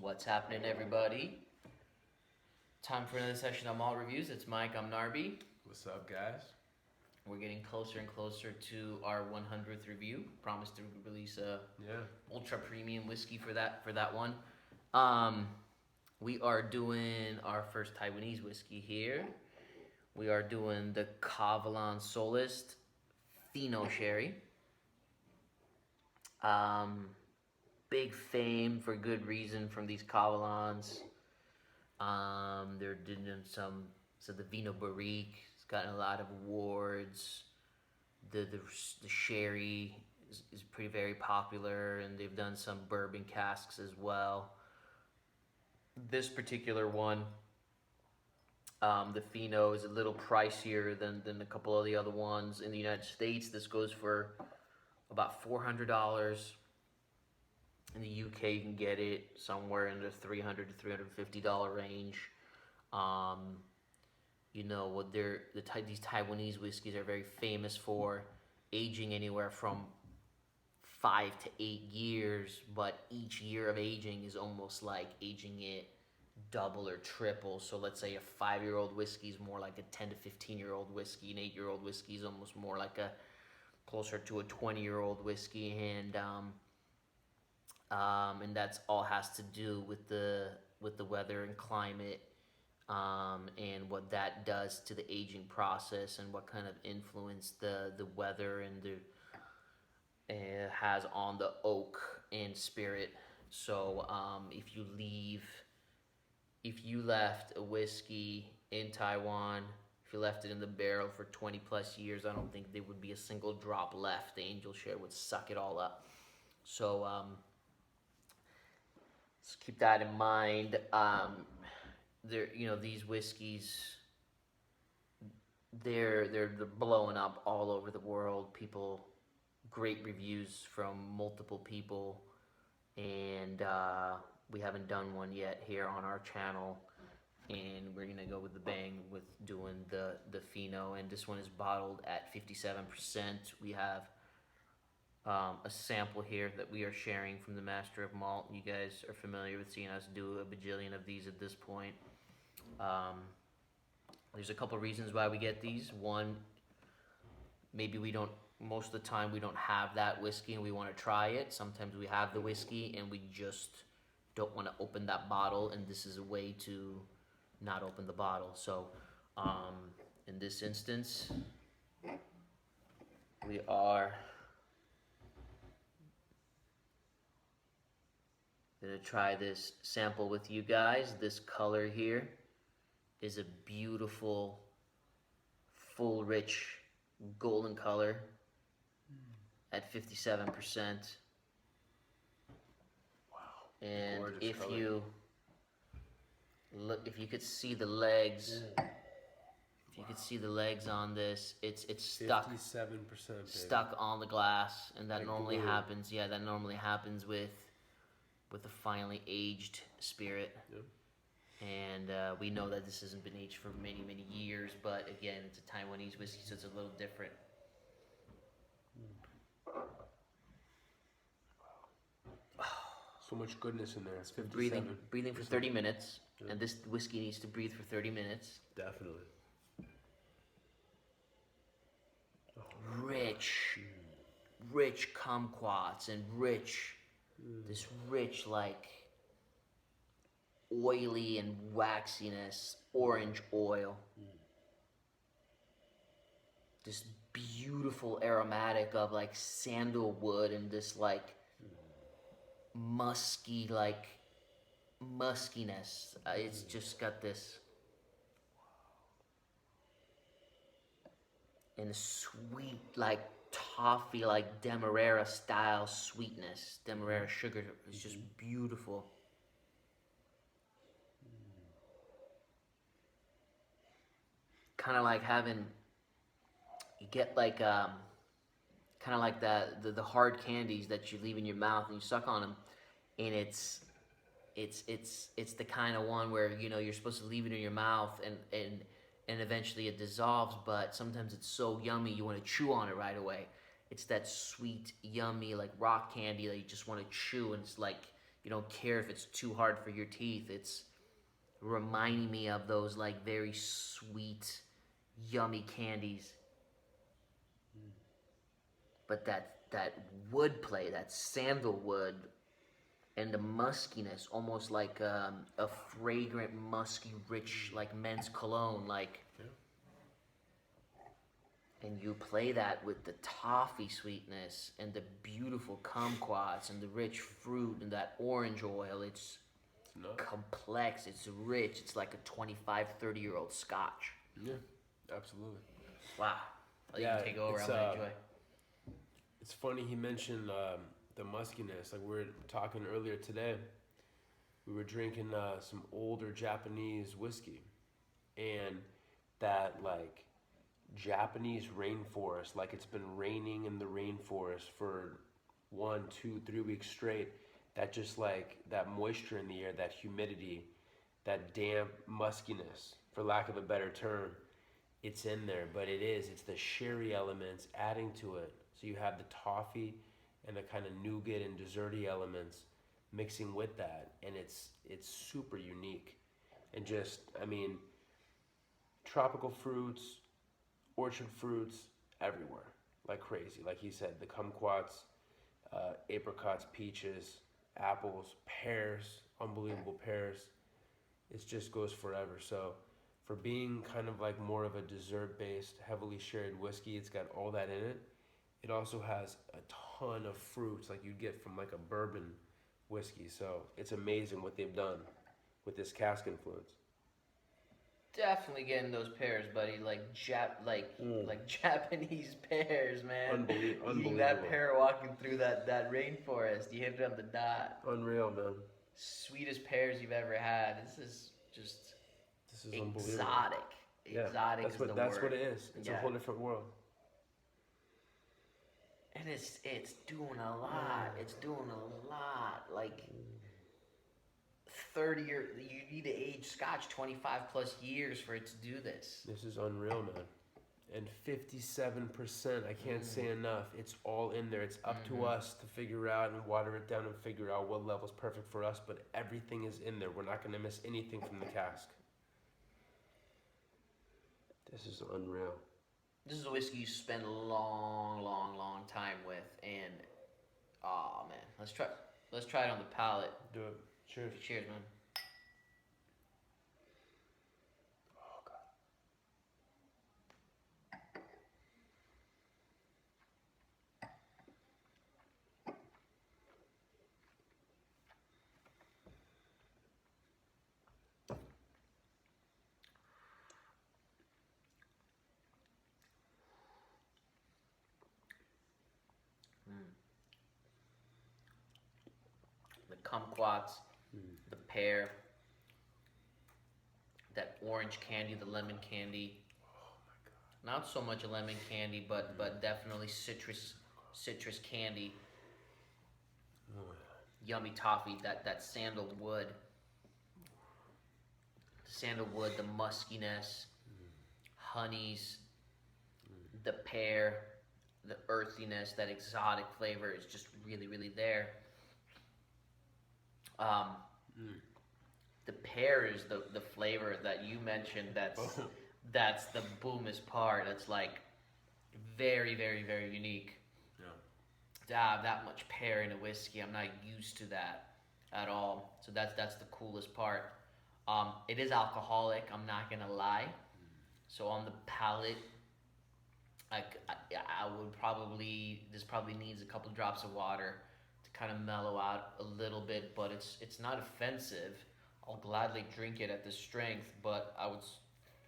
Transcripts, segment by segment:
What's happening, everybody? Time for another session of Malt Reviews. It's Mike, I'm Narby. What's up, guys? We're getting closer and closer to our 100th review. Promised to release a ultra premium whiskey for that one. We are doing our first Taiwanese whiskey here. We are doing the Kavalan Solist Fino sherry. Big fame for good reason from these Kavalans. They're doing the Vino Barrique. It's gotten a lot of awards. The sherry is very popular, and they've done some bourbon casks as well. This particular one, the Fino, is a little pricier than a couple of the other ones in the United States. This goes for about $400. In the UK, you can get it somewhere in the $300 to $350 range. You know what these Taiwanese whiskeys are very famous for, aging anywhere from 5 to 8 years, but each year of aging is almost like aging it double or triple. So let's say a 5-year-old whiskey is more like a 10 to 15-year-old whiskey. An 8-year-old whiskey is almost more like closer to a 20-year-old whiskey, and that's all has to do with the weather and climate, and what that does to the aging process, and what kind of influence the weather and has on the oak and spirit. So if you left a whiskey in Taiwan, if you left it in the barrel for 20 plus years, I don't think there would be a single drop left. The angel share would suck it all up. So let's keep that in mind. These whiskeys, they're blowing up all over the world. People, great reviews from multiple people, and we haven't done one yet here on our channel, and we're gonna go with the bang with doing the Fino, and this one is bottled at 57%. We have a sample here that we are sharing from the Master of Malt. You guys are familiar with seeing us do a bajillion of these at this point. There's a couple reasons why we get these. One, maybe most of the time we don't have that whiskey and we want to try it. Sometimes we have the whiskey and we just don't want to open that bottle, and this is a way to not open the bottle. So in this instance, we are gonna try this sample with you guys. This color here is a beautiful, full, rich, golden color at 57%. Wow. And gorgeous if color. you look, if you could see the legs, if you could see the legs on this, it's stuck 57%, stuck on the glass, and that like normally glue. happens. Yeah, that normally happens with a finely aged spirit. Yep. And we know that this hasn't been aged for many, many years, but again, it's a Taiwanese whiskey, so it's a little different. So much goodness in there. It's 57. Breathing for 30 minutes, Yep. and this whiskey needs to breathe for 30 minutes. Definitely. Rich kumquats, and this rich, like, oily and waxiness, orange oil. This beautiful aromatic of like sandalwood, and this like musky, like muskiness. It's just got this, and a sweet, like toffee, like demerara style sweetness. Demerara sugar is just beautiful. Kind of like you get like kind of like the hard candies that you leave in your mouth and you suck on them, and it's the kind of one where you're supposed to leave it in your mouth and eventually it dissolves, but sometimes it's so yummy you want to chew on it right away. It's that sweet, yummy, like rock candy that you just want to chew, and it's like You don't care if it's too hard for your teeth. It's reminding me of those like very sweet, yummy candies. But that wood play, that sandalwood, and the muskiness, almost like a fragrant, musky, rich, like men's cologne, like. Yeah. And you play that with the toffee sweetness and the beautiful kumquats and the rich fruit and that orange oil. It's complex, it's rich, it's like a 25, 30-year-old scotch. Yeah, absolutely. Wow. You can take over, I'm gonna enjoy. It's funny he mentioned the muskiness. Like we were talking earlier today, we were drinking some older Japanese whiskey, and that like Japanese rainforest, like it's been raining in the rainforest for 1, 2, 3 weeks straight. That just like that moisture in the air, that humidity, that damp muskiness, for lack of a better term, it's in there. But it's the sherry elements adding to it. So you have the toffee and the kind of nougat and desserty elements mixing with that, and it's super unique. And just, I mean, tropical fruits, orchard fruits everywhere, like crazy. Like he said, the kumquats, apricots, peaches, apples, pears, unbelievable pears. It just goes forever. So for being kind of like more of a dessert-based, heavily sherried whiskey, it's got all that in it. It also has a ton of fruits like you get from like a bourbon whiskey. So it's amazing what they've done with this cask influence. Definitely getting those pears, buddy. Like Japanese pears, man. Unbelievable. Eating that pear walking through that rainforest. You hit it on the dot. Unreal, man. Sweetest pears you've ever had. This is exotic. Yeah, Exotic is the word. That's what it is. It's a whole different world. And it's doing a lot. It's doing a lot. Like 30 years, you need to age Scotch 25 plus years for it to do this. This is unreal, man. And 57%, I can't say enough. It's all in there. It's up to us to figure out and water it down and figure out what level's perfect for us, but everything is in there. We're not going to miss anything from the cask. This is unreal. This is a whiskey you spend a long, long, long time with, and oh man, let's try it on the palate. Do it. Cheers. Cheers, man. Oh God. The kumquats, the pear, that orange candy, the lemon candy. Oh my God. Not so much a lemon candy, but definitely citrus candy. Oh, Yummy toffee, that sandalwood. The muskiness, honeys, the pear, the earthiness, that exotic flavor is just really, really there. The pear is the flavor that you mentioned. That's the boomest part. It's like very, very, very unique. Yeah. To have that much pear in a whiskey, I'm not used to that at all. So that's the coolest part. It is alcoholic. I'm not gonna lie. So on the palate, I would this probably needs a couple drops of water to kind of mellow out a little bit, but it's not offensive. I'll gladly drink it at this strength, but I would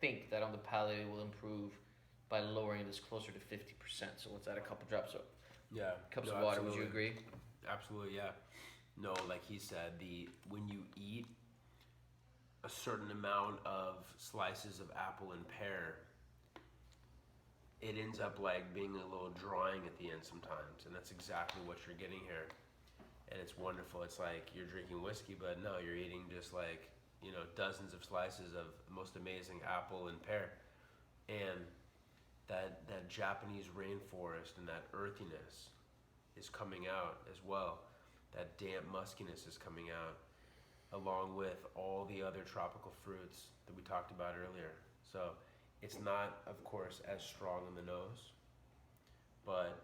think that on the palate it will improve by lowering this closer to 50%. So let's add a couple drops of cups of water. Absolutely. Would you agree? Absolutely, yeah. No, like he said, when you eat a certain amount of slices of apple and pear, it ends up like being a little drying at the end sometimes, and that's exactly what you're getting here. And it's wonderful. It's like you're drinking whiskey, but no, you're eating just like, dozens of slices of the most amazing apple and pear. And that Japanese rainforest and that earthiness is coming out as well. that damp muskiness is coming out, along with all the other tropical fruits that we talked about earlier. So it's not, of course, as strong in the nose, but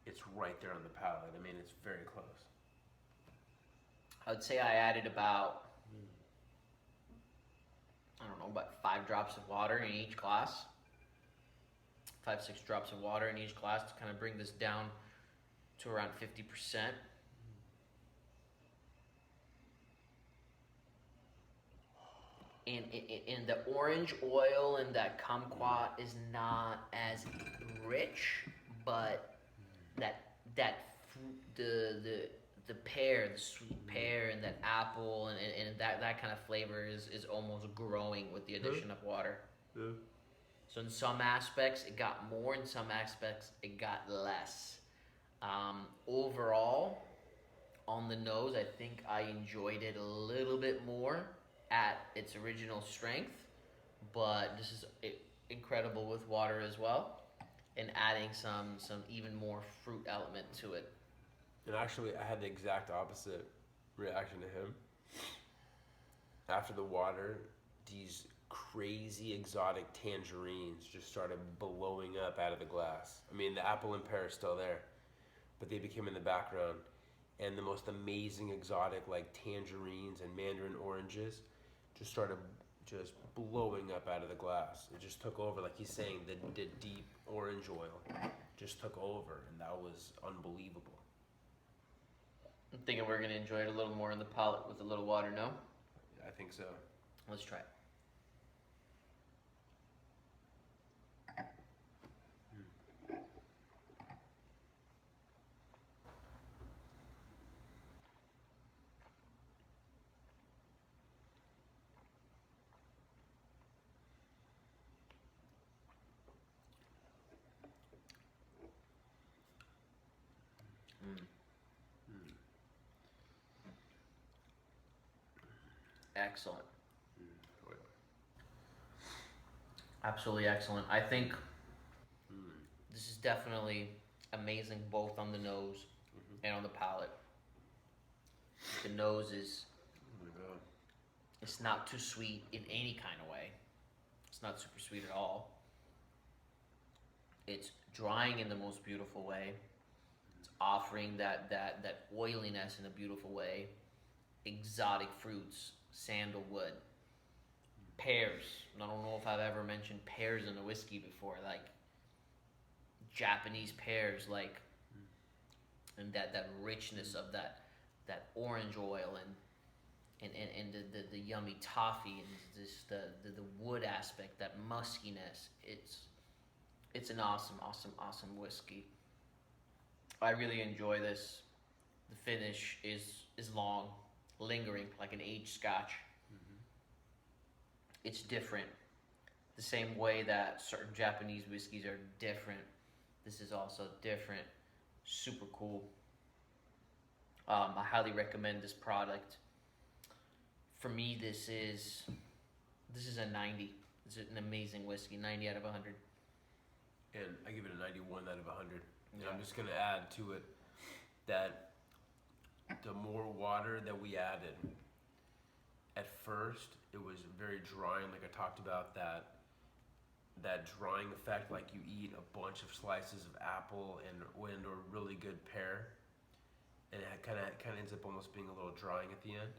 it's right there on the palate. I mean, it's very close. I would say I added about, I don't know, about 5 drops of water in each glass. 5, 6 drops of water in each glass to kind of bring this down to around 50%. And the orange oil and that kumquat is not as rich, but the pear, the sweet pear, and that apple and that kind of flavor is almost growing with the addition of water. Yeah. So in some aspects it got more, in some aspects it got less. Overall, on the nose, I think I enjoyed it a little bit more at its original strength, but this is incredible with water as well, and adding some even more fruit element to it. And actually, I had the exact opposite reaction to him. After the water, these crazy exotic tangerines just started blowing up out of the glass. I mean, the apple and pear are still there, but they became in the background. And the most amazing exotic, like tangerines and mandarin oranges, just started just blowing up out of the glass. It just took over, like he's saying, the deep orange oil just took over, and that was unbelievable. I'm thinking we're gonna enjoy it a little more in the palate with a little water, no? I think so. Let's try it. Excellent. Absolutely excellent. I think this is definitely amazing both on the nose and on the palate. The nose is, it's not too sweet in any kind of way. It's not super sweet at all. It's drying in the most beautiful way. It's offering that oiliness in a beautiful way. Exotic fruits, sandalwood, pears. I don't know if I've ever mentioned pears in a whiskey before, like Japanese pears, like, and that richness of that orange oil and the yummy toffee and just the wood aspect, that muskiness. It's an awesome whiskey. I really enjoy this. The finish is long, lingering, like an aged scotch. It's different. The same way that certain Japanese whiskeys are different, this is also different. Super cool. I highly recommend this product. For me, this is a 90. This is an amazing whiskey, 90 out of 100. And I give it a 91 out of 100. And Yeah. I'm just going to add to it that the more water that we added, at first it was very drying, like I talked about, that drying effect, like you eat a bunch of slices of apple and or really good pear, and it kind of ends up almost being a little drying at the end.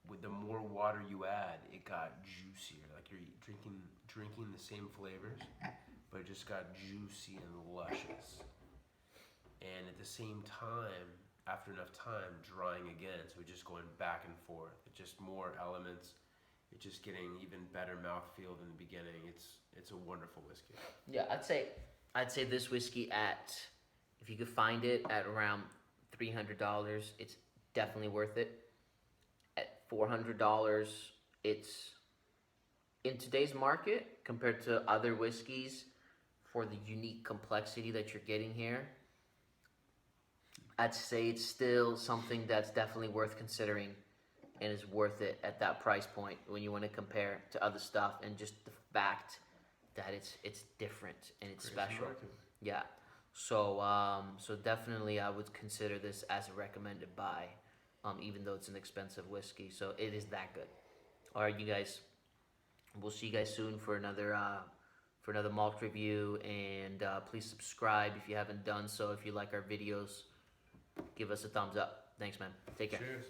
With the more water you add, it got juicier, like you're drinking the same flavors, but it just got juicy and luscious. And at the same time, after enough time, drying again, so it's just going back and forth. It's just more elements. It's just getting even better mouthfeel than the beginning. It's a wonderful whiskey. Yeah, I'd say this whiskey if you could find it at around $300, it's definitely worth it. At $400, it's in today's market compared to other whiskeys for the unique complexity that you're getting here. I'd say it's still something that's definitely worth considering and is worth it at that price point when you want to compare to other stuff, and just the fact that it's different and it's Crazy special. market. Yeah. So definitely I would consider this as a recommended buy, even though it's an expensive whiskey. So it is that good. All right, you guys. We'll see you guys soon for another malt review, and please subscribe if you haven't done so. If you like our videos, give us a thumbs up. Thanks, man. Take care. Cheers.